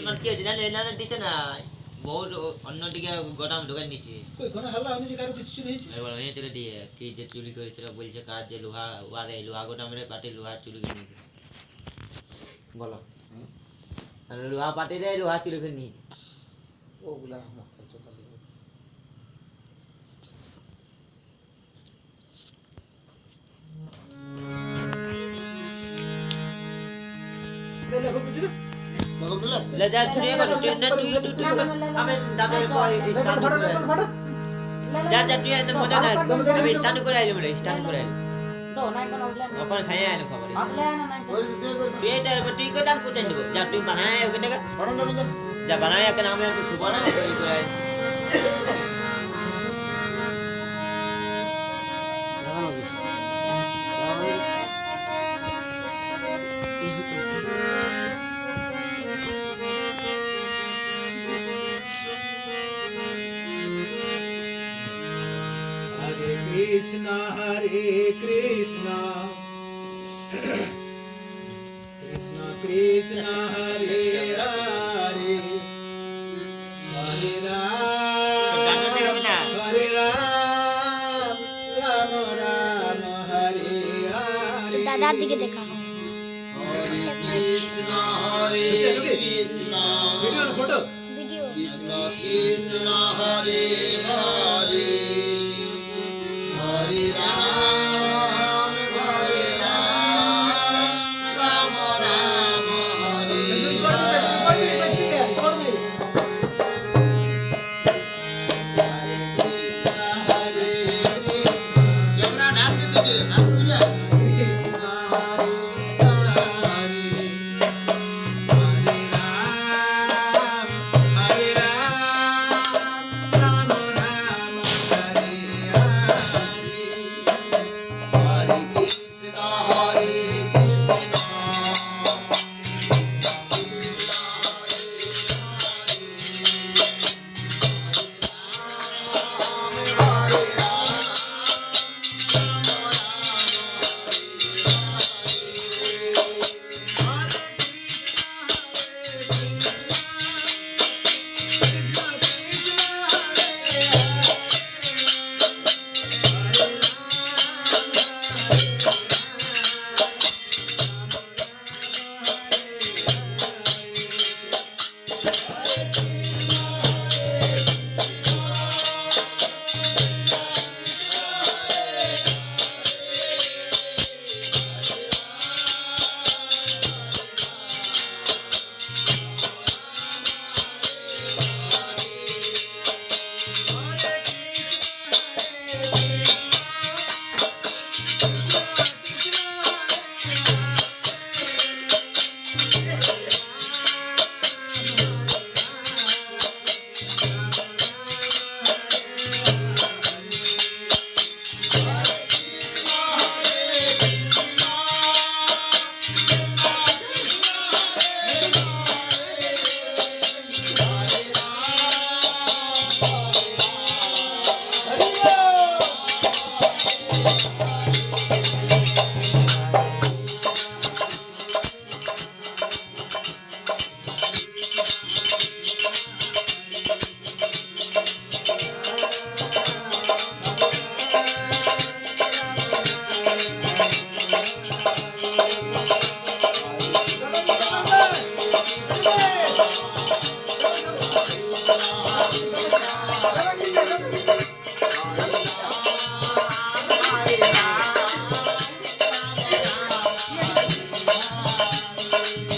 মানে কি হয়েছে জানেন এনারা দিছে না বহুত অন্যদিকে গোদাম ঢুকাই নিছে কই কোন হাল্লা হয়নি যে কারো কিছু হয়েছে এবার হয়ে চলে দিয়ে কি যে চুরি করেছিল বলছে কার যে লোহা ওয়ারে লোহা গোদামের পাটি লোহা চুরি করে নিয়েছে বলো আর লোহা পাটি রে লোহা চুরি করে নিয়েছে ওগুলা মাথা চোখা লিখে দেখো বুঝি না ले जा चुरी कर तू ना तू हमें दादा को स्टार्ट जा जा तू ना मजा ना अभी स्टार्ट করে আইলো বলে স্টার্ট করে আইলো দো নাই কোন উঠলে अपन खाए आइलो खबर উঠলে না নাই ये इधर बटी को टाइम को देबो जा तू बनाए ओके का जा बनाया के नाम है कुछ बना Krishna Hare Krishna Krishna Krishna Hare Hare Hare Ram Hare Ram Ram Ram Hare Hare दादा दिखे देखा हरे कृष्णा वीडियो ना फोटो वीडियो कृष्णा कृष्णा हरे हरे हरे राम राम राम हरे कैमरा डाल दीजिए